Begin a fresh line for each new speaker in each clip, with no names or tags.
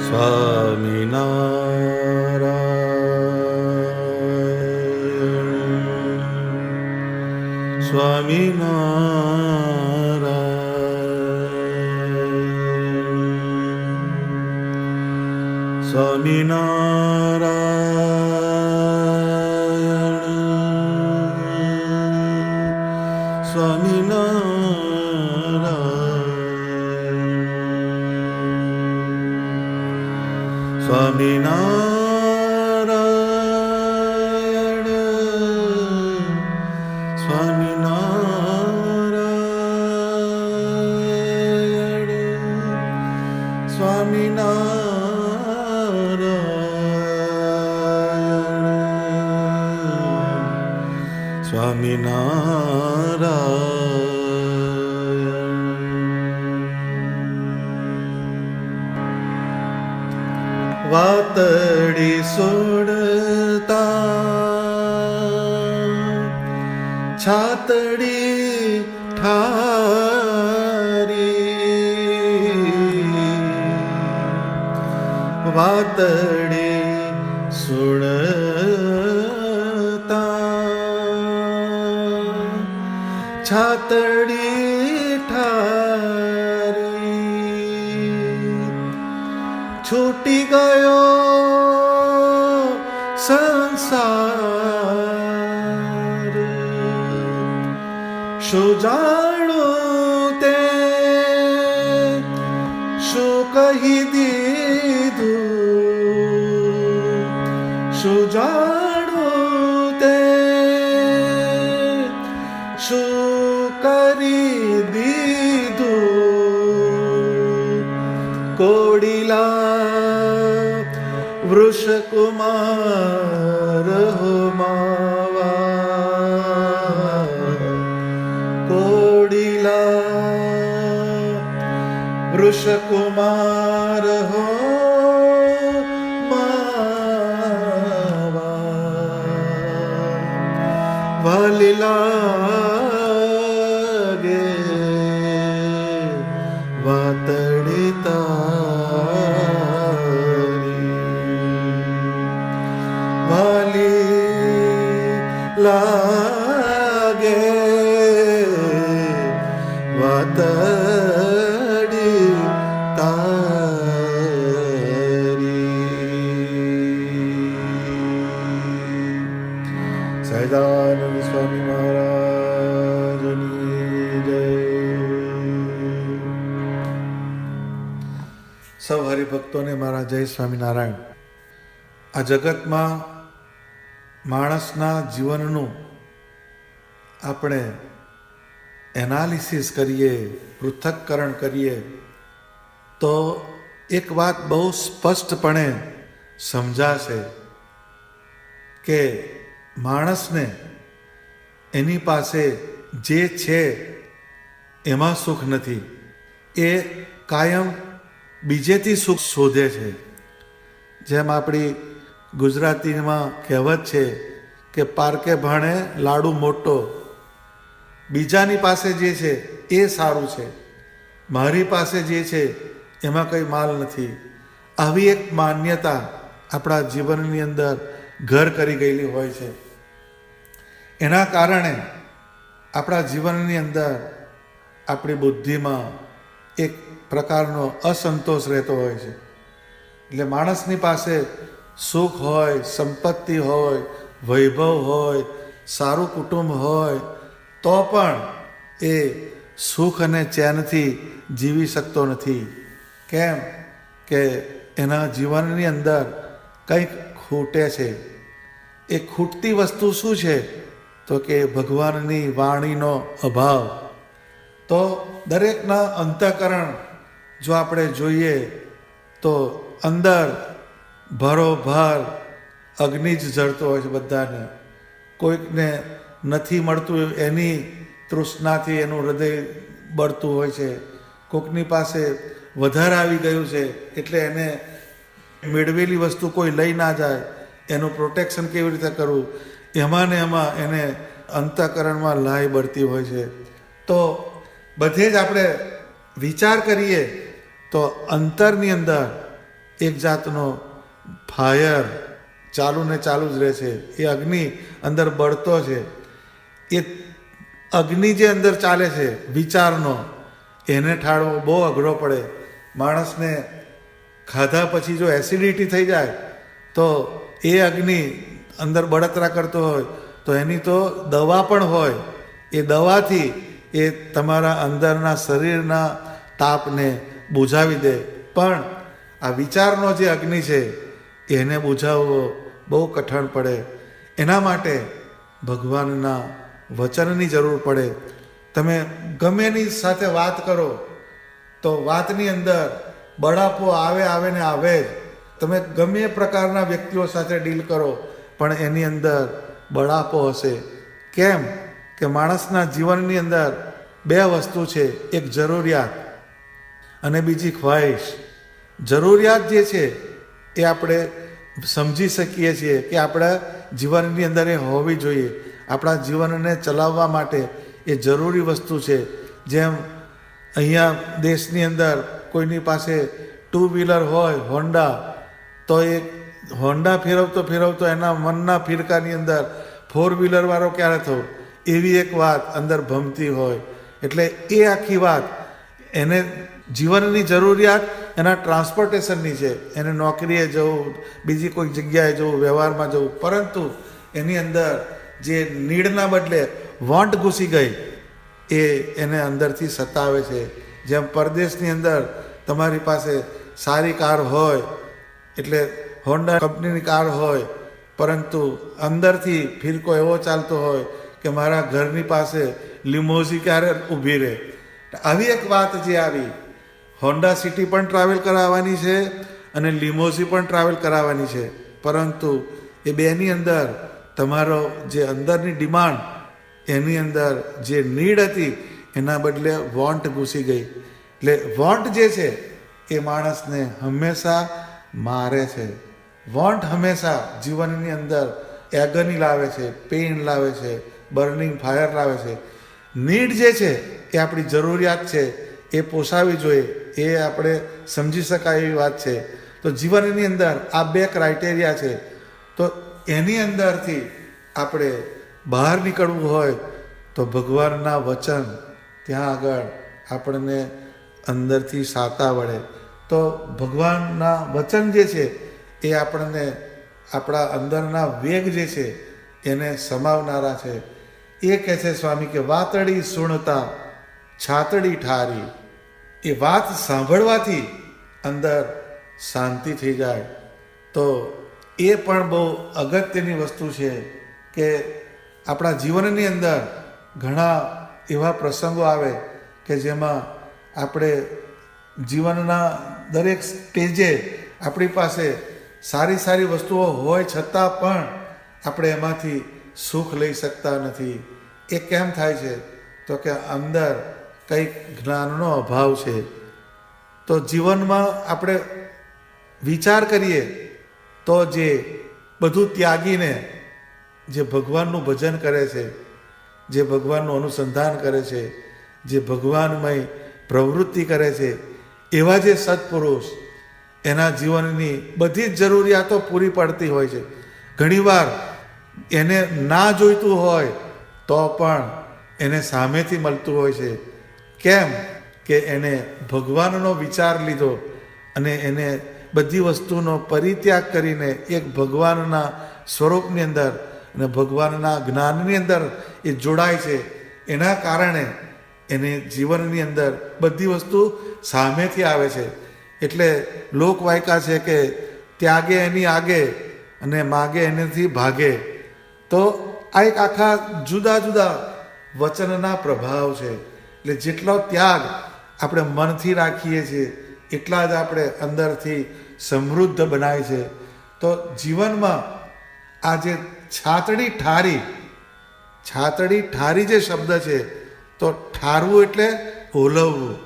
સ્વામિનારાયણ સ્વામિનારાયણ સ્વામિનારાયણ સ્વામિનારાયણ સ્વામિનારાયણ સ્વામિનારાયણ સ્વામિનારાયણ સ્વામિનારાયણ. વાતડી સોડતા છાતડી ઠારી, વાતડી સોડતા છાતડી ઠારી, છૂટી ગયો સંસાર, શું જાણું તે શું કહી દીધું, શું જાણું તે શું કરી દીધું. કોડીલા વૃષકુમાર હોમાવા, કોડીલા વૃષકુમાર હોમાવા, વાલી લાગે વાતડી તારી, વાલી લાગે વાતડી તારી. સહજાનંદ સ્વામી મહારાજની જય. સૌ હરિભક્તોને મારા જય સ્વામિનારાયણ. આ જગતમાં માણસના જીવનનું આપણે એનાલિસિસ કરીએ, પૃથક્કરણ કરીએ તો એક વાત બહુ સ્પષ્ટપણે સમજાશે કે માણસને એની પાસે જે છે એમાં સુખ નથી, એ કાયમ બીજેથી સુખ શોધે છે. જેમ આપણી ગુજરાતીમાં કહેવત છે કે પારકે ભાણે લાડુ મોટો, બીજાની પાસે જે છે એ સારું છે, મારી પાસે જે છે એમાં કંઈ માલ નથી. આવી એક માન્યતા આપણા જીવનની અંદર ઘર કરી ગયેલી હોય છે. એના કારણે આપણા જીવનની અંદર આપણી બુદ્ધિમાં એક પ્રકારનો અસંતોષ રહેતો હોય છે. એટલે માણસની પાસે સુખ હોય, સંપત્તિ હોય, વૈભવ હોય, સારું કુટુંબ હોય તો પણ એ સુખ અને ચેનથી જીવી શકતો નથી. કેમ કે એના જીવનની અંદર કંઈક ખૂટે છે. એ ખૂટતી વસ્તુ શું છે તો કે ભગવાનની વાણીનો અભાવ. તો દરેકના અંતઃકરણ જો આપણે જોઈએ તો અંદર ભરોભાર અગ્નિ જ જળતો હોય છે બધાને. કોઈકને નથી મળતું એની તૃષ્ણાથી એનું હૃદય બળતું હોય છે, કોઈકની પાસે વધારે આવી ગયું છે એટલે એને મેળવેલી વસ્તુ કોઈ લઈ ના જાય એનું પ્રોટેક્શન કેવી રીતે કરવું, એમાં ને એમાં એને અંતઃકરણમાં લાય બળતી હોય છે. તો બધે જ આપણે વિચાર કરીએ તો અંતરની અંદર એક જાતનો ફાયર ચાલુ ને ચાલુ જ રહે છે. એ અગ્નિ અંદર બળતો છે. એ અગ્નિ જે અંદર ચાલે છે વિચારનો, એને ઠાળવો બહુ અઘરો પડે. માણસને ખાધા પછી જો એસિડિટી થઈ જાય તો એ અગ્નિ અંદર બળતરા કરતો હોય તો એની તો દવા પણ હોય. એ દવાથી એ તમારા અંદરના શરીરના તાપને બુઝાવી દે. પણ આ વિચારનો જે અગ્નિ છે એને બુઝાવવો બહુ કઠણ પડે. એના માટે ભગવાનના વચનની જરૂર પડે. તમે ગમે એની સાથે વાત કરો તો વાતની અંદર બળાપો આવે ને આવે જ. તમે ગમે એ પ્રકારના વ્યક્તિઓ સાથે ડીલ કરો પણ એની અંદર બળાપો હશે. કેમ કે માણસના જીવનની અંદર બે વસ્તુ છે, એક જરૂરિયાત અને બીજી ખ્વાહિશ. જરૂરિયાત જે છે એ આપણે સમજી શકીએ છીએ કે આપણા જીવનની અંદર એ હોવી જોઈએ. આપણા જીવનને ચલાવવા માટે એ જરૂરી વસ્તુ છે. જેમ અહીંયા દેશની અંદર કોઈની પાસે 2 વ્હીલર હોય હોન્ડા, તો એ હોન્ડા ફેરવતો એના મનના ફિરકાની અંદર 4 વ્હીલર વાળો ક્યારે થયો, એવી એક વાત અંદર ભમતી હોય. એટલે એ આખી વાત એને જીવનની જરૂરિયાત એના ટ્રાન્સપોર્ટેશનની છે. એને નોકરીએ જવું, બીજી કોઈ જગ્યાએ જવું, વ્યવહારમાં જવું, પરંતુ એની અંદર જે નીડના બદલે વોન્ટ ઘૂસી ગઈ એ એને અંદરથી સતાવે છે. જેમ પરદેશની અંદર તમારી પાસે સારી કાર હોય, એટલે હોન્ડા કંપનીની કાર હોય, પરંતુ અંદરથી ફિરકો એવો ચાલતો હોય કે મારા ઘરની પાસે લિમોઝી ક્યારે ઊભી રહે. આવી એક વાત જે આવી, હોન્ડા સિટી પણ ટ્રાવેલ કરાવવાની છે અને લિમોઝી પણ ટ્રાવેલ કરાવવાની છે, પરંતુ એ બેની અંદર તમારો જે અંદરની ડિમાન્ડ, એની અંદર જે નીડ હતી એના બદલે વોન્ટ ઘૂસી ગઈ. એટલે વોન્ટ જે છે એ માણસને હંમેશા મારે છે. વોન્ટ હંમેશા જીવનની અંદર એગની લાવે છે, પેઇન લાવે છે, બર્નિંગ ફાયર લાવે છે. નીડ જે છે એ આપણી જરૂરિયાત છે, એ પોસાવી જોઈએ, એ આપણે સમજી શકાય એવી વાત છે. તો જીવનની અંદર આ 2 ક્રાઇટેરિયા છે. તો એની અંદરથી આપણે બહાર નીકળવું હોય તો ભગવાનના વચન ત્યાં આગળ આપણને અંદરથી સાતા વળે. તો ભગવાનના વચન જે છે એ આપણને આપણા અંદરના વેગ જે છે એને સમાવનારા છે. એ કહે છે સ્વામી કે વાતડી સુણતા છાતડી ઠારી. એ વાત સાંભળવાથી અંદર શાંતિ થઈ જાય. તો એ પણ બહુ અગત્યની વસ્તુ છે કે આપણા જીવનની અંદર ઘણા એવા પ્રસંગો આવે કે જેમાં આપણે જીવનના દરેક સ્ટેજે આપણી પાસે સારી સારી વસ્તુઓ હોય છતાં પણ આપણે એમાંથી સુખ લઈ શકતા નથી. એ કેમ થાય છે? તો કે અંદર કંઈક જ્ઞાનનો અભાવ છે. તો જીવનમાં આપણે વિચાર કરીએ તો જે બધું ત્યાગીને જે ભગવાનનું ભજન કરે છે, જે ભગવાનનું અનુસંધાન કરે છે, જે ભગવાનમય પ્રવૃત્તિ કરે છે, એવા જે સત્પુરુષ એના જીવનની બધી જ જરૂરિયાતો પૂરી પડતી હોય છે. ઘણીવાર એને ના જોઈતું હોય તો પણ એને સામેથી મળતું હોય છે. કેમ કે એને ભગવાનનો વિચાર લીધો અને એને બધી વસ્તુનો પરિત્યાગ કરીને એક ભગવાનના સ્વરૂપની અંદર અને ભગવાનના જ્ઞાનની અંદર એ જોડાય છે. એના કારણે એને જીવનની અંદર બધી વસ્તુ સામેથી આવે છે. એટલે લોકવાયકા છે કે ત્યાગે એની આગે અને માગે એનેથી ભાગે. તો આ એક આખા જુદા જુદા વચનના પ્રભાવ છે. એટલે જેટલો ત્યાગ આપણે મનથી રાખીએ છીએ એટલા જ આપણે અંદરથી સમૃદ્ધ બનાય છે. તો જીવનમાં આ જે છાતડી ઠારી જે શબ્દ છે, તો ઠારવું એટલે ઓલવવું.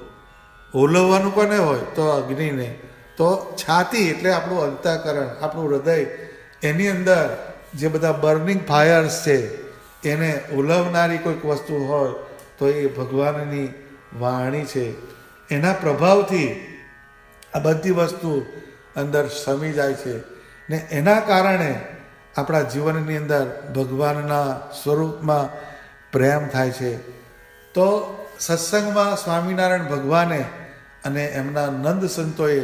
ઓલવવાનું કોને હોય? તો અગ્નિને. તો છાતી એટલે આપણું અંતઃકરણ, આપણું હૃદય, એની અંદર જે બધા બર્નિંગ ફાયર્સ છે એને ઓલવનારી કોઈક વસ્તુ હોય તો એ ભગવાનની વાણી છે. એના પ્રભાવથી આ બધી વસ્તુ અંદર સમી જાય છે ને એના કારણે આપણા જીવનની અંદર ભગવાનના સ્વરૂપમાં પ્રેમ થાય છે. તો સત્સંગમાં સ્વામિનારાયણ ભગવાને અને એમના નંદ સંતોએ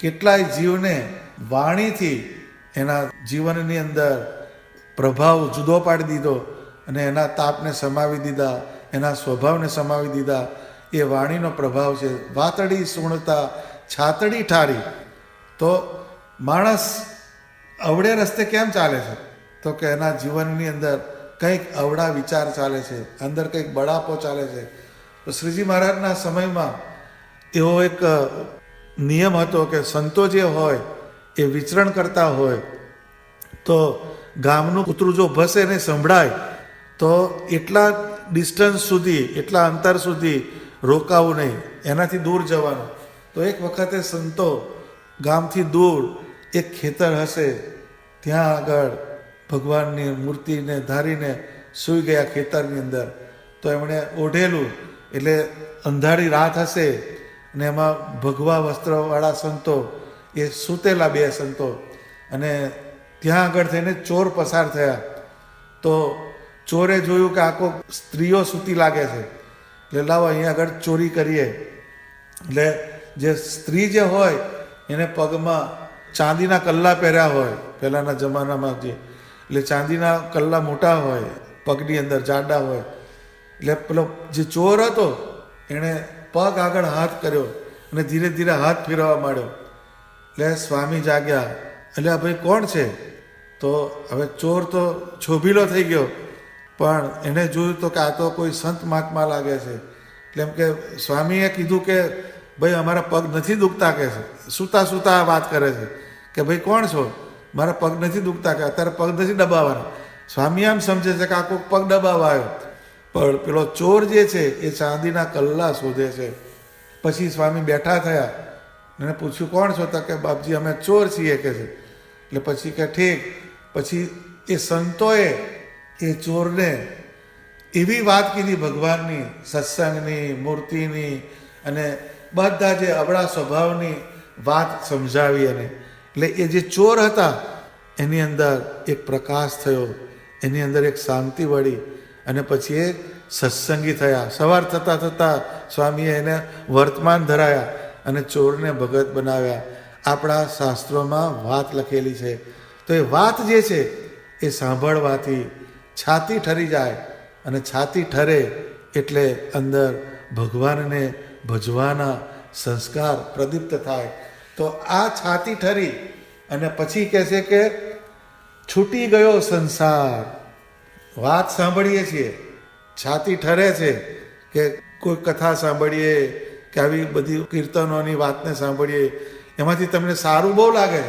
કેટલાય જીવને વાણીથી એના જીવનની અંદર પ્રભાવ જુદો પાડી દીધો અને એના તાપને સમાવી દીધા, એના સ્વભાવને સમાવી દીધા. એ વાણીનો પ્રભાવ છે. વાતડી સુણતા છાતડી ઠારી. તો માણસ અવળે રસ્તે કેમ ચાલે છે? તો કે એના જીવનની અંદર કંઈક અવળા વિચાર ચાલે છે, અંદર કંઈક બળાપો ચાલે છે. તો શ્રીજી મહારાજના સમયમાં એવો એક નિયમ હતો કે સંતો જે હોય એ વિચરણ કરતા હોય તો ગામનું કૂતરું જો ભસે ને સંભળાય તો એટલા ડિસ્ટન્સ સુધી, એટલા અંતર સુધી રોકાવું નહીં, એનાથી દૂર જવાનું. તો એક વખતે સંતો ગામથી દૂર એક ખેતર હશે ત્યાં આગળ ભગવાનની મૂર્તિને ધારીને સૂઈ ગયા ખેતરની અંદર. તો એમણે ઓઢેલું, એટલે અંધારી રાત હશે અને એમાં ભગવા વસ્ત્રવાળા સંતો એ સૂતેલા બે સંતો, અને ત્યાં આગળ થઈને ચોર પસાર થયા. તો ચોરે જોયું કે આખો સ્ત્રીઓ સૂતી લાગે છે, એટલે લાવો અહીંયા આગળ ચોરી કરીએ. એટલે જે સ્ત્રી જે હોય એને પગમાં ચાંદીના કલ્લા પહેર્યા હોય પહેલાંના જમાનામાં, એટલે ચાંદીના કલ્લા મોટા હોય, પગની અંદર જાડા હોય. એટલે પેલો જે ચોર હતો એણે પગ આગળ હાથ કર્યો અને ધીરે ધીરે હાથ ફેરવવા માંડ્યો. એટલે સ્વામી જાગ્યા. એટલે આ ભાઈ કોણ છે? તો હવે ચોર તો છોભીલો થઈ ગયો, પણ એને જોયું તો કે આ તો કોઈ સંત મહાત્મા લાગે છે. એટલે એમ કે સ્વામીએ કીધું કે ભાઈ અમારા પગ નથી દુખતા, કે છે સૂતા સૂતા વાત કરે છે કે ભાઈ કોણ છો? મારા પગ નથી દુખતા, કે અત્યારે પગ નથી દબાવવાના. સ્વામી આમ સમજે છે કે આ કોઈ પગ દબાવવા આવ્યો, પણ પેલો ચોર જે છે એ ચાંદીના કલ્લા શોધે છે. પછી સ્વામી બેઠા થયા અને પૂછ્યું કોણ છો? તો કે બાપજી અમે ચોર છીએ, કે છે. એટલે પછી કે ઠીક. પછી એ સંતોએ એ ચોરને એવી વાત કીધી ભગવાનની, સત્સંગની, મૂર્તિની અને બધા જે અબળા સ્વભાવની વાત સમજાવી. અને એટલે એ જે ચોર હતા એની અંદર એક પ્રકાશ થયો, એની અંદર એક શાંતિ વળી અને પછી એ સત્સંગી થયા. સવાર થતાં થતાં સ્વામીએ એને વર્તમાન ધરાયા અને ચોરને ભગત બનાવ્યા. આપણા શાસ્ત્રોમાં વાત લખેલી છે. તો એ વાત જે છે એ સાંભળવાથી છાતી ઠરી જાય, અને છાતી ઠરે એટલે અંદર ભગવાનને ભજવાના સંસ્કાર પ્રદીપ્ત થાય. તો આ છાતી ઠરી અને પછી કહે છે કે છૂટી ગયો સંસાર. વાત સાંભળીએ છીએ, છાતી ઠરે છે કે કોઈ કથા સાંભળીએ કે આવી બધી કીર્તનોની વાતને સાંભળીએ, એમાંથી તમને સારું બહુ લાગે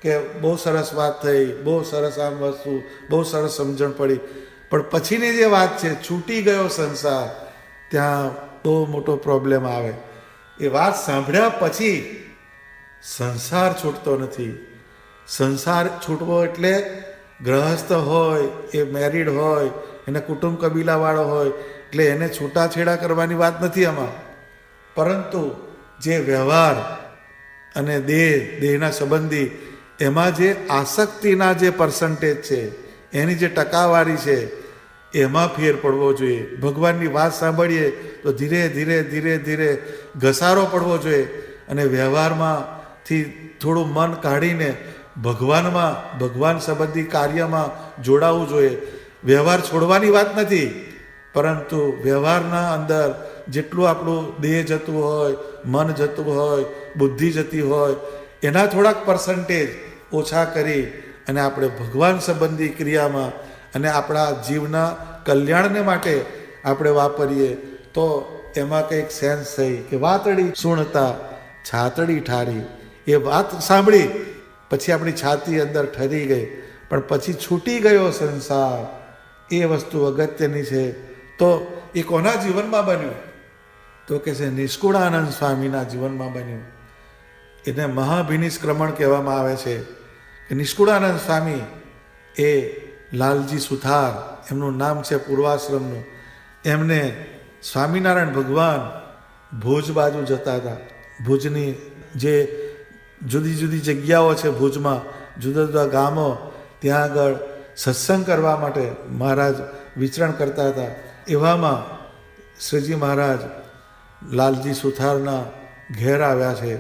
કે બહુ સરસ વાત થઈ, બહુ સરસ આમ વસ્તુ, બહુ સરસ સમજણ પડી. પણ પછીની જે વાત છે છૂટી ગયો સંસાર, ત્યાં બહુ મોટો પ્રોબ્લેમ આવે. એ વાત સાંભળ્યા પછી સંસાર છૂટતો નથી. સંસાર છૂટવો એટલે ગ્રહસ્થ હોય, એ મેરિડ હોય, એને કુટુંબ કબીલાવાળો હોય, એટલે એને છૂટાછેડા કરવાની વાત નથી આમાં. પરંતુ જે વ્યવહાર અને દેહના સંબંધી, એમાં જે આસક્તિના જે પર્સન્ટેજ છે, એની જે ટકાવારી છે, એમાં ફેર પડવો જોઈએ. ભગવાનની વાત સાંભળીએ તો ધીરે ધીરે ધીરે ધીરે ઘસારો પડવો જોઈએ અને વ્યવહારમાંથી થોડું મન કાઢીને ભગવાનમાં, ભગવાન સંબંધી કાર્યમાં જોડાવવું જોઈએ. વ્યવહાર છોડવાની વાત નથી, પરંતુ વ્યવહારના અંદર જેટલું આપણું દેહ જતું હોય, મન જતું હોય, બુદ્ધિ જતી હોય, એના થોડાક પર્સન્ટેજ ઓછા કરી અને આપણે ભગવાન સંબંધી ક્રિયામાં અને આપણા જીવના કલ્યાણને માટે આપણે વાપરીએ તો એમાં કંઈક સેન્સ થઈ કે વાતડી સુણતા છાતડી ઠારી. એ વાત સાંભળી પછી આપણી છાતી અંદર ઠરી ગઈ, પણ પછી છૂટી ગયો સંસાર. એ વસ્તુ અગત્યની છે. તો એ કોના જીવનમાં બન્યું? તો કે છે નિષ્કુળાનંદ સ્વામીના જીવનમાં બન્યું. એને મહાભિનિષ્ક્રમણ કહેવામાં આવે છે કે નિષ્કુળાનંદ સ્વામી એ લાલજી સુથાર, એમનું નામ છે પૂર્વાશ્રમનું. એમને સ્વામિનારાયણ ભગવાન ભુજ બાજુ જતા હતા. ભુજની જે જુદી જુદી જગ્યાઓ છે ભુજમાં, જુદા જુદા ગામો, ત્યાં આગળ સત્સંગ કરવા માટે મહારાજ વિચરણ કરતા હતા. એવામાં શ્રીજી મહારાજ લાલજી સુથારના ઘેર આવ્યા છે.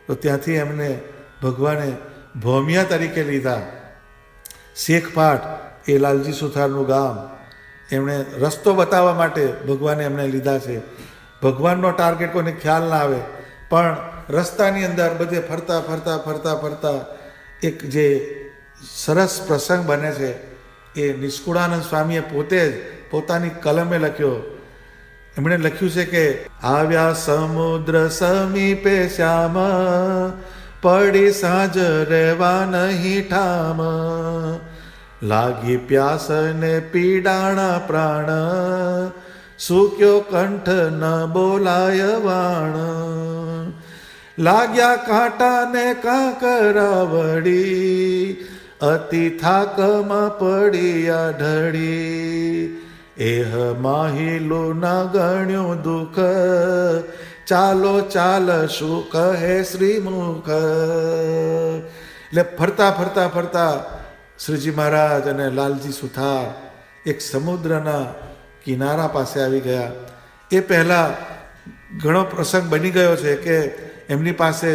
તો ત્યાંથી એમને ભગવાને ભોમિયા તરીકે લીધા. શેખપાટ એ લાલજી સુથારનું ગામ, એમણે રસ્તો બતાવવા માટે ભગવાને એમને લીધા છે. ભગવાનનો ટાર્ગેટ કોઈને ખ્યાલ ના આવે, પણ રસ્તાની અંદર બધે ફરતા ફરતા ફરતા ફરતા એક જે સરસ પ્રસંગ બને છે એ નિષ્કુળાનંદ સ્વામીએ પોતે જ પોતાની કલમે લખ્યો. એમણે લખ્યું છે કે આવ્યા સમુદ્ર સમીપે શ્યામ, પડી સાંજ રહેવા નહીં ઠામ, લાગી પ્યાસ ને પીડાણા પ્રાણ, સૂક્યો કંઠ ન બોલાય વાણ, લાગ્યા કાંટા ને કાંકરા વળી, અતિ થાકમાં પડ્યા ઢળી, એહ માહિલું ન ગણ્યું દુઃખ, ચાલો ચાલ શું કહે શ્રીમુખ. એટલે ફરતા ફરતા ફરતા શ્રીજી મહારાજ અને લાલજી સુથાર એક સમુદ્રના કિનારા પાસે આવી ગયા. એ પહેલાં ઘણો પ્રસંગ બની ગયો છે કે એમની પાસે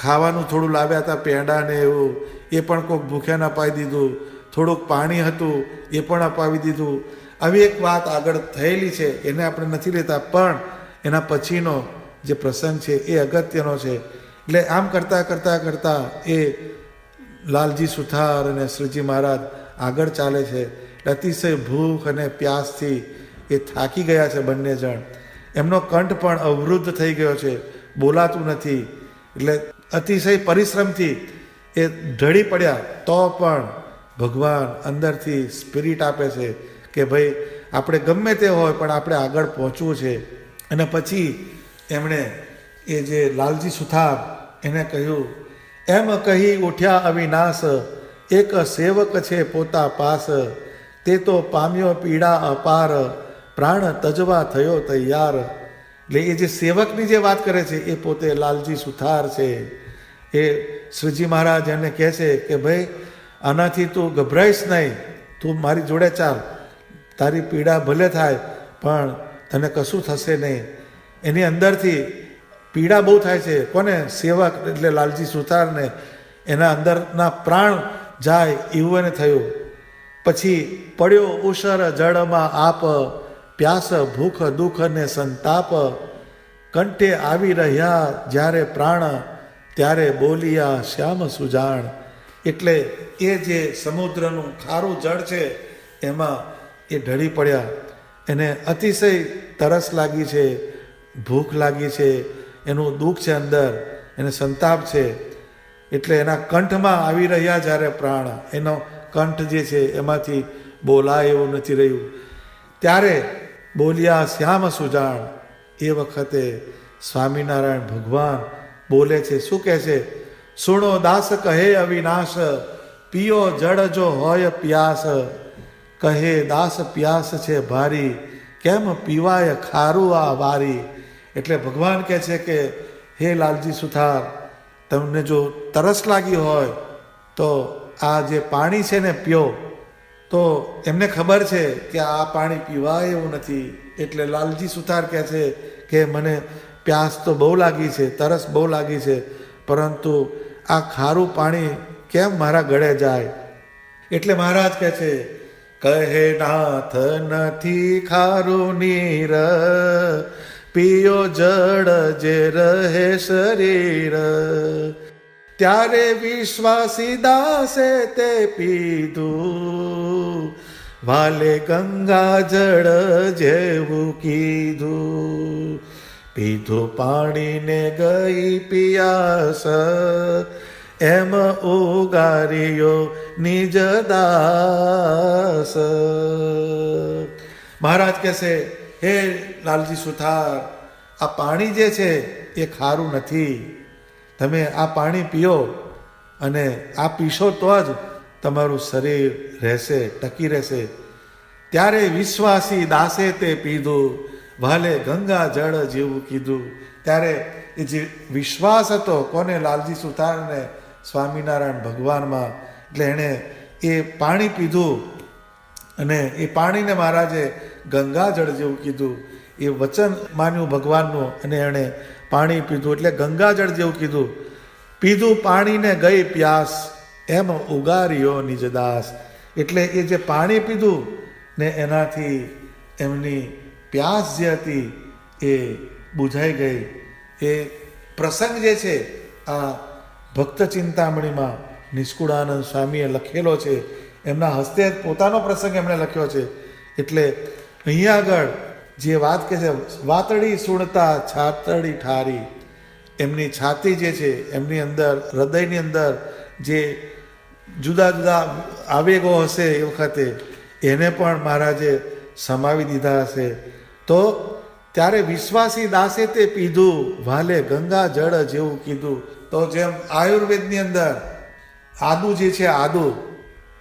ખાવાનું થોડું લાવ્યા હતા, પેંડા ને એવું, એ પણ કોઈક ભૂખ્યાને અપાવી દીધું. થોડુંક પાણી હતું એ પણ અપાવી દીધું. આવી એક વાત આગળ થયેલી છે, એને આપણે નથી લેતા, પણ એના પછીનો જે પ્રસંગ છે એ અગત્યનો છે. એટલે આમ કરતાં કરતાં કરતાં એ લાલજી સુથાર અને શ્રીજી મહારાજ આગળ ચાલે છે. અતિશય ભૂખ અને પ્યાસથી એ થાકી ગયા છે બંને જણ. એમનો કંઠ પણ અવરુદ્ધ થઈ ગયો છે, બોલાતું નથી. એટલે અતિશય પરિશ્રમથી એ ઢળી પડ્યા. તો પણ ભગવાન અંદરથી સ્પિરિટ આપે છે કે ભાઈ આપણે ગમે તે હોય પણ આપણે આગળ પહોંચવું છે. અને પછી એમણે એ જે લાલજી સુથાર એને કહ્યું, એમ કહી ઉઠ્યા અવિનાશ, એક સેવક છે પોતા પાસ, તે તો પામ્યો પીડા અપાર, પ્રાણ તજવા થયો તૈયાર. એટલે એ જે સેવકની જે વાત કરે છે એ પોતે લાલજી સુથાર છે. એ શ્રીજી મહારાજ એને કહે છે કે ભાઈ આનાથી તું ગભરાઈશ નહીં, તું મારી જોડે ચાલ, તારી પીડા ભલે થાય પણ તને કશું થશે નહીં. એની અંદરથી પીડા બહુ થાય છે. કોને? સેવક એટલે લાલજી સુથારને. એના અંદરના પ્રાણ જાય એવું એને થયું. પછી પડ્યો ઉષર જળમાં આપ, પ્યાસ ભૂખ દુઃખ ને સંતાપ, કંઠે આવી રહ્યા જ્યારે પ્રાણ, ત્યારે બોલિયા શ્યામ સુજાણ. એટલે એ જે સમુદ્રનું ખારું જળ છે એમાં એ ઢળી પડ્યા. એને અતિશય તરસ લાગી છે, ભૂખ લાગી છે, એનું દુઃખ છે અંદર, એને સંતાપ છે. એટલે એના કંઠમાં આવી રહ્યા જ્યારે પ્રાણ, એનો કંઠ જે છે એમાંથી બોલાય એવું નથી રહ્યું. ત્યારે બોલ્યા શ્યામ સુજાણ. એ વખતે સ્વામિનારાયણ ભગવાન બોલે છે. શું કહે છે? સુણો દાસ કહે અવિનાશ, પીઓ જળ જો હોય પ્યાસ, કહે દાસ પ્યાસ છે ભારી, કેમ પીવાય ખારું આ વારી. એટલે ભગવાન કહે છે કે હે લાલજી સુથાર, તમને જો તરસ લાગી હોય તો આ જે પાણી છે ને પીઓ. તો એમને ખબર છે કે આ પાણી પીવાય એવું નથી. એટલે લાલજી સુથાર કહે છે કે મને પ્યાસ તો બહુ લાગી છે, તરસ બહુ લાગી છે, પરંતુ આ ખારું પાણી કેમ મારા ગળે જાય. એટલે મહારાજ કહે છે, કહે નાથ નથી ખારું નીર, પીયો જળ જે રહે શરીર, ત્યારે વિશ્વાસી દાસે તે પીધું, વાલે ગંગા જળ જેવું કીધું. પીધું પાણીને ગઈ પિયાસ, એમ ઉગાર્યો નિજ દાસ. મહારાજ કહેશે, હે લાલજી સુથાર, આ પાણી જે છે એ ખારું નથી. તમે આ પાણી પીઓ અને આ પીશો તો જ તમારું શરીર રહેશે, ટકી રહેશે. ત્યારે વિશ્વાસી દાસે તે પીધું, વાલે ગંગા જળ જેવું કીધું. ત્યારે એ જે વિશ્વાસ હતો કોને, લાલજી સુથારને સ્વામિનારાયણ ભગવાનમાં, એટલે એણે એ પાણી પીધું અને એ પાણીને મહારાજે ગંગાજળ જેવું કીધું. એ વચન માન્યું ભગવાનનું અને એણે પાણી પીધું એટલે ગંગાજળ જેવું કીધું. પીધું પાણીને ગઈ પ્યાસ, એમ ઉગાર્યો નિજદાસ. એટલે એ જે પાણી પીધું ને એનાથી એમની પ્યાસ જે હતી એ બુઝાઈ ગઈ. એ પ્રસંગ જે છે આ ભક્ત ચિંતામણીમાં નિષ્કુળાનંદ સ્વામીએ લખેલો છે, એમના હસ્તે પોતાનો પ્રસંગ એમણે લખ્યો છે. એટલે અહીંયા આગળ જે વાત કહે છે, વાતડી સુણતા છાતડી ઠારી, એમની છાતી જે છે એમની અંદર, હૃદયની અંદર જે જુદા જુદા આવેગો હશે એ વખતે એને પણ મહારાજે સમાવી દીધા હશે. તો ત્યારે વિશ્વાસી દાસે તે પીધું, વાલે ગંગા જળ જેવું કીધું. તો જેમ આયુર્વેદની અંદર આદુ જે છે, આદુ,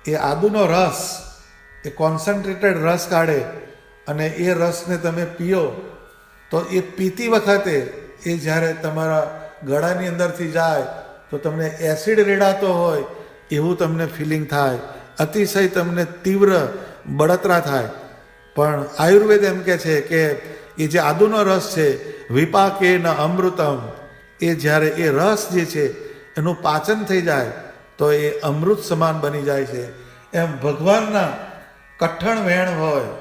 એ આદુનો રસ, એ કોન્સન્ટ્રેટેડ રસ કાઢે અને એ રસને તમે પીઓ તો એ પીતી વખતે એ જ્યારે તમારા ગળાની અંદરથી જાય તો તમને એસિડ રેડાતો હોય એવું તમને ફિલિંગ થાય, અતિશય તમને તીવ્ર બળતરા થાય. પણ આયુર્વેદ એમ કહે છે કે એ જે આદુનો રસ છે, વિપાકે ન અમૃતમ, એ જ્યારે એ રસ જે છે એનું પાચન થઈ જાય તો એ અમૃત સમાન બની જાય છે. એમ ભગવાનના કઠણ વેણ હોય,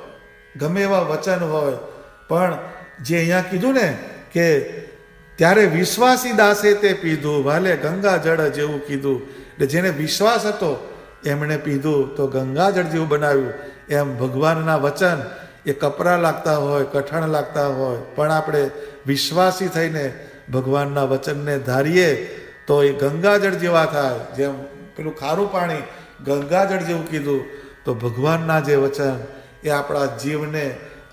ગમે એવા વચન હોય, પણ જે અહીંયા કીધું ને કે ત્યારે વિશ્વાસી દાસે તે પીધું, વાલે ગંગા જળ જેવું કીધું. એટલે જેને વિશ્વાસ હતો એમણે પીધું તો ગંગાજળ જેવું બનાવ્યું. એમ ભગવાનના વચન એ કપરા લાગતા હોય, કઠણ લાગતા હોય, પણ આપણે વિશ્વાસી થઈને ભગવાનના વચનને ધારીએ તો એ ગંગાજળ જેવા થાય. જેમ પેલું ખારું પાણી ગંગાજળ જેવું કીધું, તો ભગવાનના જે વચન એ આપણા જીવને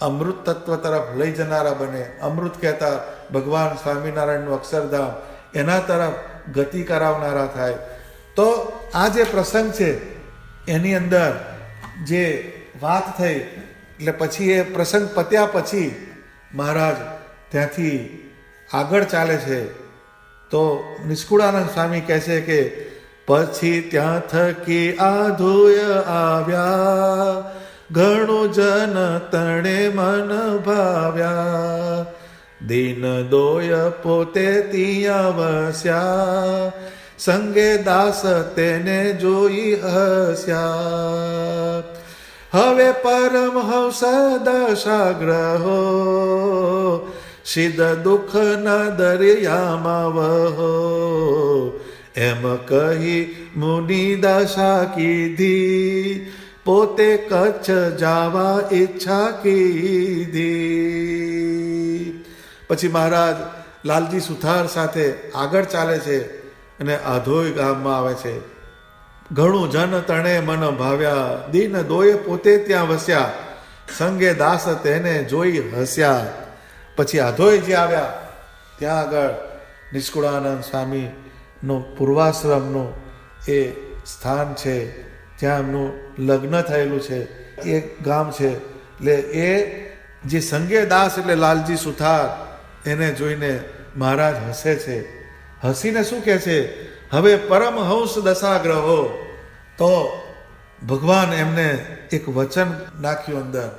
અમૃત તત્વ તરફ લઈ જનારા બને. અમૃત કહેતા ભગવાન સ્વામિનારાયણનું અક્ષરધામ, એના તરફ ગતિ કરાવનારા થાય. તો આ જે પ્રસંગ છે એની અંદર જે વાત થઈ, એટલે પછી એ પ્રસંગ પત્યા પછી મહારાજ ત્યાંથી આગળ ચાલે છે. તો નિષ્કુળાનંદ સ્વામી કહે છે કે પછી ત્યાં થકી આધોય આવ્યા, ઘણું જન તણે મન ભાવ્યા, દિન દોય પોતે ત્યાં વસ્યા, સંગે દાસ તેને જોઈ હસ્યા. હવે પરમહંસ દશાગ્રહો, સિદ્ધ દુઃખ ન દરિયામાં વહો, એમ કહી મુનિ દશા કીધી, પોતે કચ્છ જાવા ઈચ્છા કીધી. પછી મહારાજ લાલજી સુથાર સાથે આગળ ચાલે છે અને આધોઈ ગામમાં આવે છે. ઘણું જન તણે મન ભાવ્યા, દિન દોય પોતે ત્યાં વસ્યા, સંગે દાસ તેને જોઈ હસ્યા. પછી આધોઈ જે આવ્યા ત્યાં આગળ નિષ્કુળાનંદ સ્વામીનું પૂર્વાશ્રમનું એ સ્થાન છે, જ્યાં એમનું લગ્ન થયેલું છે, એ ગામ છે. એટલે એ જે સંગે દાસ એટલે લાલજી સુથાર, એને જોઈને મહારાજ હસે છે. હસીને શું કહે છે, હવે પરમહંસ દશાગ્રહો. તો ભગવાન એમને એક વચન નાખ્યું અંદર,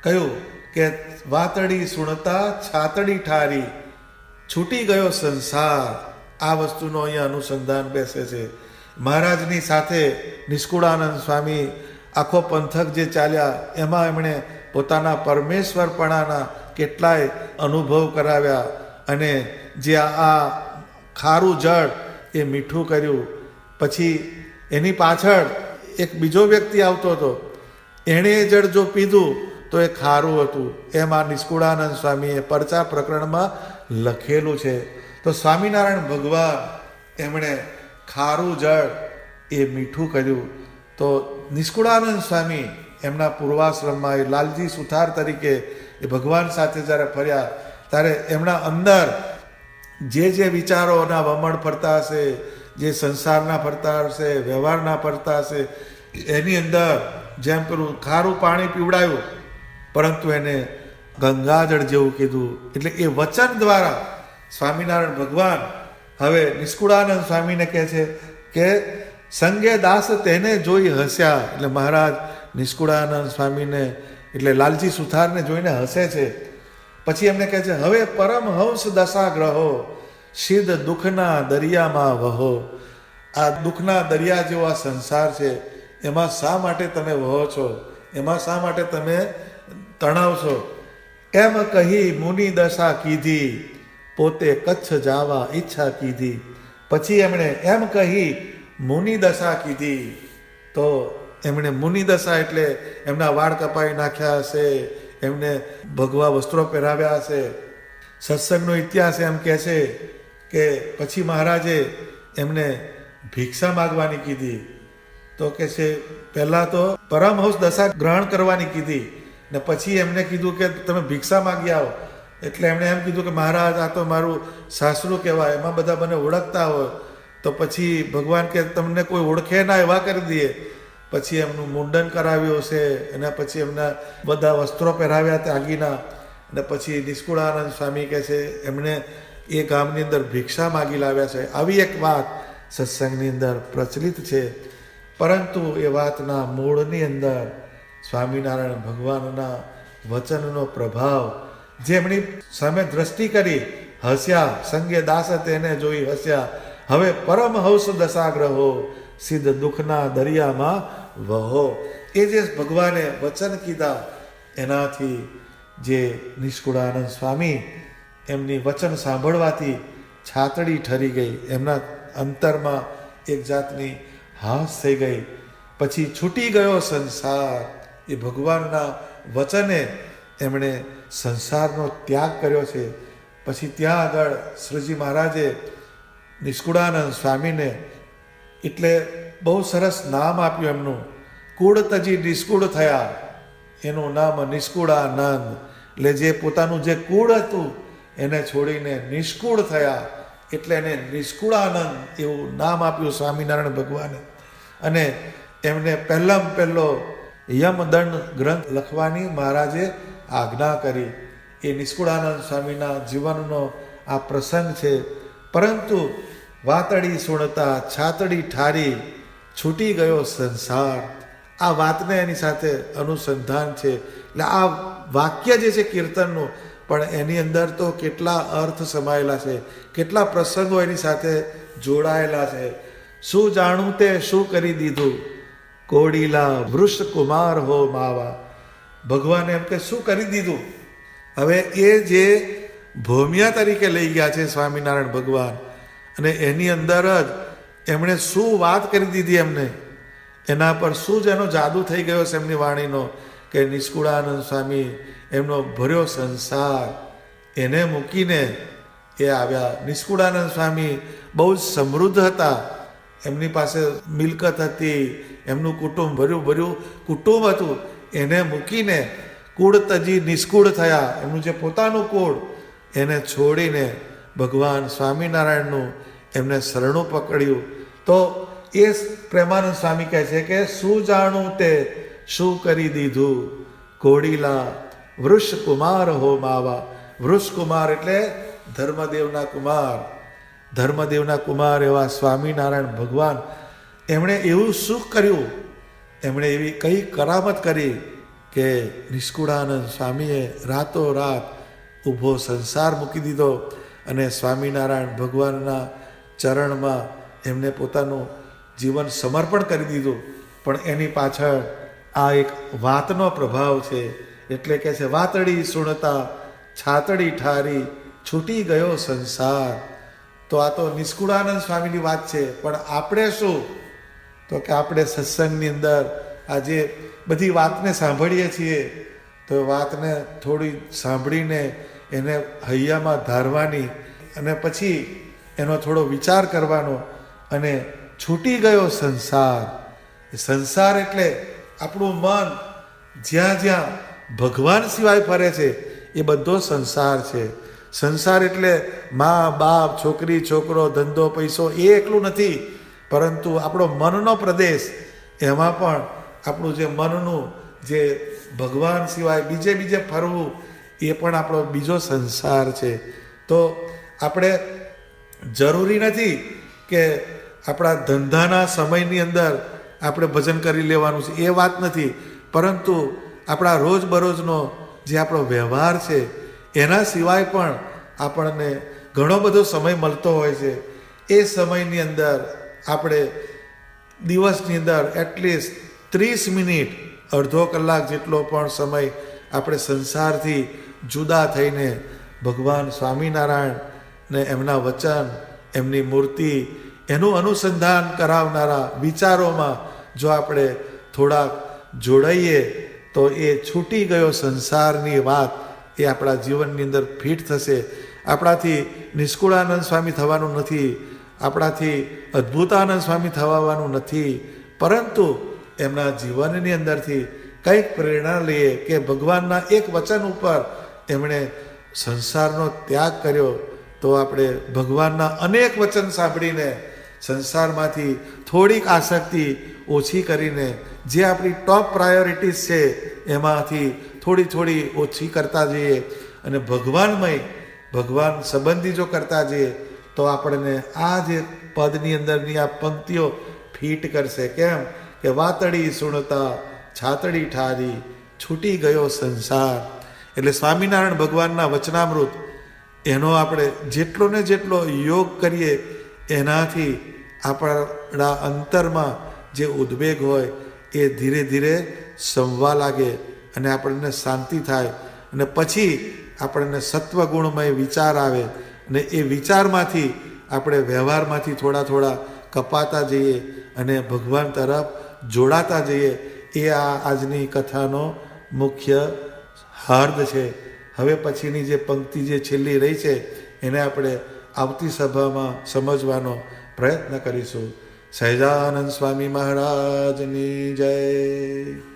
કહ્યું કે વાતડી સુણતા છાતડી ઠારી, છૂટી ગયો સંસાર. આ વસ્તુનો અહીંયા અનુસંધાન બેસે છે. મહારાજની સાથે નિષ્કુળાનંદ સ્વામી આખો પંથક જે ચાલ્યા એમાં એમણે પોતાના પરમેશ્વરપણાના કેટલાય અનુભવ કરાવ્યા અને જે આ ખારું જળ એ મીઠું કર્યું. પછી એની પાછળ એક બીજો વ્યક્તિ આવતો હતો, એણે એ જળ જો પીધું તો એ ખારું હતું. એમ આ નિષ્કુળાનંદ સ્વામીએ પરચા પ્રકરણમાં લખેલું છે. તો સ્વામિનારાયણ ભગવાન એમણે ખારું જળ એ મીઠું કર્યું. તો નિષ્કુળાનંદ સ્વામી એમના પૂર્વાશ્રમમાં એ લાલજી સુથાર તરીકે એ ભગવાન સાથે જ્યારે ફર્યા ત્યારે એમના અંદર જે વિચારોના વમણ ફરતા હશે, જે સંસારના ફરતા હશે, વ્યવહારના ફરતા હશે, એની અંદર જેમ પેલું ખારું પાણી પીવડાયું પરંતુ એને ગંગાજળ જેવું કીધું. એટલે એ વચન દ્વારા સ્વામિનારાયણ ભગવાન હવે નિષ્કુળાનંદ સ્વામીને કહે છે કે સંગે દાસ તેને જોઈ હસ્યા. એટલે મહારાજ નિષ્કુળાનંદ સ્વામીને એટલે લાલજી સુથારને જોઈને હસે છે. પછી એમને કહે છે હવે પરમહંસ દશા ગ્રહો સિદ્ધ દુઃખના દરિયામાં વહો. આ દુઃખના દરિયા જેવો આ સંસાર છે, એમાં શા માટે તમે વહો છો, એમાં શા માટે તમે તણાવ છો? એમ કહી મુનિ દશા કીધી, પોતે કચ્છ જાવા ઈચ્છા કીધી. પછી એમણે એમ કહી મુનિ દશા કીધી. તો એમણે મુનિ દશા એટલે એમના વાળ કપાઈ નાખ્યા હશે, એમને ભગવા વસ્ત્રો પહેરાવ્યા હશે. સત્સંગનો ઇતિહાસ એમ કહે છે કે પછી મહારાજે એમને ભિક્ષા માગવાની કીધી. તો કે છે પહેલાં તો પરમહંસ દશા ગ્રહણ કરવાની કીધી ને પછી એમને કીધું કે તમે ભિક્ષા માગી આવો. એટલે એમણે એમ કીધું કે મહારાજ આ તો મારું સાસરું કહેવાય, એમાં બધા મને ઓળખતા હોય. તો પછી ભગવાન કે તમને કોઈ ઓળખે ના એવા કરી દઈએ. પછી એમનું મુંડન કરાવ્યું છે, એના પછી એમના બધા વસ્ત્રો પહેરાવ્યા ત્યાગીના. અને પછી નિષ્કુળાનંદ સ્વામી કહે છે એમણે એ ગામની અંદર ભિક્ષા માગી લાવ્યા છે. આવી એક વાત સત્સંગની અંદર પ્રચલિત છે. પરંતુ એ વાતના મૂળની અંદર સ્વામિનારાયણ ભગવાનના વચનનો પ્રભાવ, જે એમની સામે દ્રષ્ટિ કરી હસ્યા, સંગે દાસ તેને જોઈ હસ્યા, હવે પરમહંસ દશાગ્રહો સિદ્ધ દુઃખના દરિયામાં વહો. એ જે ભગવાને વચન કીધા એનાથી જે નિષ્કુળાનંદ સ્વામી એમની વચન સાંભળવાથી છાતડી ઠરી ગઈ, એમના અંતરમાં એક જાતની હાસ થઈ ગઈ. પછી છૂટી ગયો સંસાર. એ ભગવાનના વચને એમણે સંસારનો ત્યાગ કર્યો છે. પછી ત્યાં આગળ શ્રીજી મહારાજે નિષ્કુળાનંદ સ્વામીને એટલે બહુ સરસ નામ આપ્યું એમનું, કુળ તજી નિષ્કુળ થયા, એનું નામ નિષ્કુળાનંદ. એટલે જે પોતાનું જે કુળ હતું એને છોડીને નિષ્કુળ થયા, એટલે એને નિષ્કુળાનંદ એવું નામ આપ્યું સ્વામિનારાયણ ભગવાને. અને એમને પહેલાં પહેલો યમદંડ ગ્રંથ લખવાની મહારાજે આજ્ઞા કરી. એ નિષ્કુળાનંદ સ્વામીના જીવનનો આ પ્રસંગ છે. પરંતુ વાતડી સુણતા છાતડી ઠારી, છૂટી ગયો સંસાર. આ વાતને એની સાથે અનુસંધાન છે. એટલે આ વાક્ય જે છે કીર્તનનું, પણ એની અંદર તો કેટલા અર્થ સમાયેલા છે, કેટલા પ્રસંગો એની સાથે જોડાયેલા છે. શું જાણું તે શું કરી દીધું, કોડીલા વૃષ કુમાર હો માવા. ભગવાને એમ કે શું કરી દીધું. હવે એ જે ભૂમિયા તરીકે લઈ ગયા છે સ્વામિનારાયણ ભગવાન, અને એની અંદર જ એમણે શું વાત કરી દીધી એમને, એના પર શું જ એનો જાદુ થઈ ગયો છે એમની વાણીનો, કે નિષ્કુળાનંદ સ્વામી એમનો ભર્યો સંસાર એને મૂકીને એ આવ્યા. નિષ્કુળાનંદ સ્વામી બહુ જ સમૃદ્ધ હતા, એમની પાસે મિલકત હતી, એમનું કુટુંબ ભર્યું કુટુંબ હતું. એને મૂકીને કુળ તજી નિષ્કુળ થયા, એમનું જે પોતાનું કુળ એને છોડીને ભગવાન સ્વામિનારાયણનું એમને શરણું પકડ્યું. તો એ પ્રેમાનંદ સ્વામી કહે છે કે શું જાણું તે શું કરી દીધું, કોડીલા વૃષ કુમાર હો માવા. વૃષ કુમાર એટલે ધર્મદેવના કુમાર, ધર્મદેવના કુમાર એવા સ્વામિનારાયણ ભગવાન. એમણે એવું શું કર્યું, એમણે એવી કઈ કરામત કરી કે નિષ્કુળાનંદ સ્વામીએ રાતોરાત ઊભો સંસાર મૂકી દીધો અને સ્વામિનારાયણ ભગવાનના ચરણમાં એમને પોતાનું જીવન સમર્પણ કરી દીધું. પણ એની પાછળ આ એક વાતનો પ્રભાવ છે. એટલે કે છે વાતડી સુણતા છાતડી ઠારી, છૂટી ગયો સંસાર. તો આ તો નિષ્કુળાનંદ સ્વામીની વાત છે. પણ આપણે શું, તો કે આપણે સત્સંગની અંદર આજે બધી વાતને સાંભળીએ છીએ, તો વાતને થોડી સાંભળીને એને હૈયામાં ધારવાની અને પછી એનો થોડો વિચાર કરવાનો. અને છૂટી ગયો સંસાર. સંસાર એટલે આપણું મન જ્યાં જ્યાં ભગવાન સિવાય ફરે છે એ બધો સંસાર છે. સંસાર એટલે મા બાપ, છોકરી છોકરો, ધંધો પૈસો, એ એકલું નથી, પરંતુ આપણો મનનો પ્રદેશ, એમાં પણ આપણું જે મનનું જે ભગવાન સિવાય બીજે ફરવું, એ પણ આપણો બીજો સંસાર છે. તો આપણે જરૂરી નથી કે આપણા ધંધાના સમયની અંદર આપણે ભજન કરી લેવાનું છે, એ વાત નથી. પરંતુ આપણા રોજબરોજનો જે આપણો વ્યવહાર છે એના સિવાય પણ આપણને ઘણો બધો સમય મળતો હોય છે. એ સમયની અંદર આપણે દિવસની અંદર એટલીસ્ટ 30 મિનિટ, અડધો કલાક જેટલો પણ સમય આપણે સંસારથી જુદા થઈને ભગવાન સ્વામિનારાયણ ને એમના વચન, એમની મૂર્તિ, એનું અનુસંધાન કરાવનારા વિચારોમાં જો આપણે થોડાક જોડાઈએ તો એ છૂટી ગયો સંસારની વાત એ આપણા જીવનની અંદર ફિટ થશે. આપણાથી નિષ્કુળાનંદ સ્વામી થવાનું નથી, આપણાથી અદ્ભુતાનંદ સ્વામી થવાનું નથી, પરંતુ એમના જીવનની અંદરથી કંઈક પ્રેરણા લઈએ કે ભગવાનના એક વચન ઉપર એમણે સંસારનો ત્યાગ કર્યો, તો આપણે ભગવાનના અનેક વચન સાંભળીને સંસારમાંથી થોડીક આસક્તિ ઓછી કરીને જે આપણી ટોપ પ્રાયોરિટીઝ છે એમાંથી થોડી થોડી ઓછી કરતા જઈએ અને ભગવાન સંબંધી જો કરતા જઈએ તો આપણને આ જે પદની અંદરની આ પંક્તિઓ ફિટ કરશે. કેમ કે વાતડી સુણતા છાતડી ઠારી, છૂટી ગયો સંસાર. એટલે સ્વામિનારાયણ ભગવાનના વચનામૃત એનો આપણે જેટલો ને જેટલો યોગ કરીએ એનાથી આપણા અંતરમાં જે ઉદ્વેગ હોય એ ધીરે ધીરે સંવા લાગે અને આપણને શાંતિ થાય અને પછી આપણને સત્વગુણમય વિચાર આવે અને એ વિચારમાંથી આપણે વ્યવહારમાંથી થોડા થોડા કપાતા જઈએ અને ભગવાન તરફ જોડાતા જઈએ. એ આજની કથાનો મુખ્ય હાર્દ છે. હવે પછીની જે પંક્તિ જે છેલ્લી રહી છે એને આપણે આવતી સભામાં સમજવાનો પ્રયત્ન કરીશું. સહજાનંદ સ્વામી મહારાજની જય.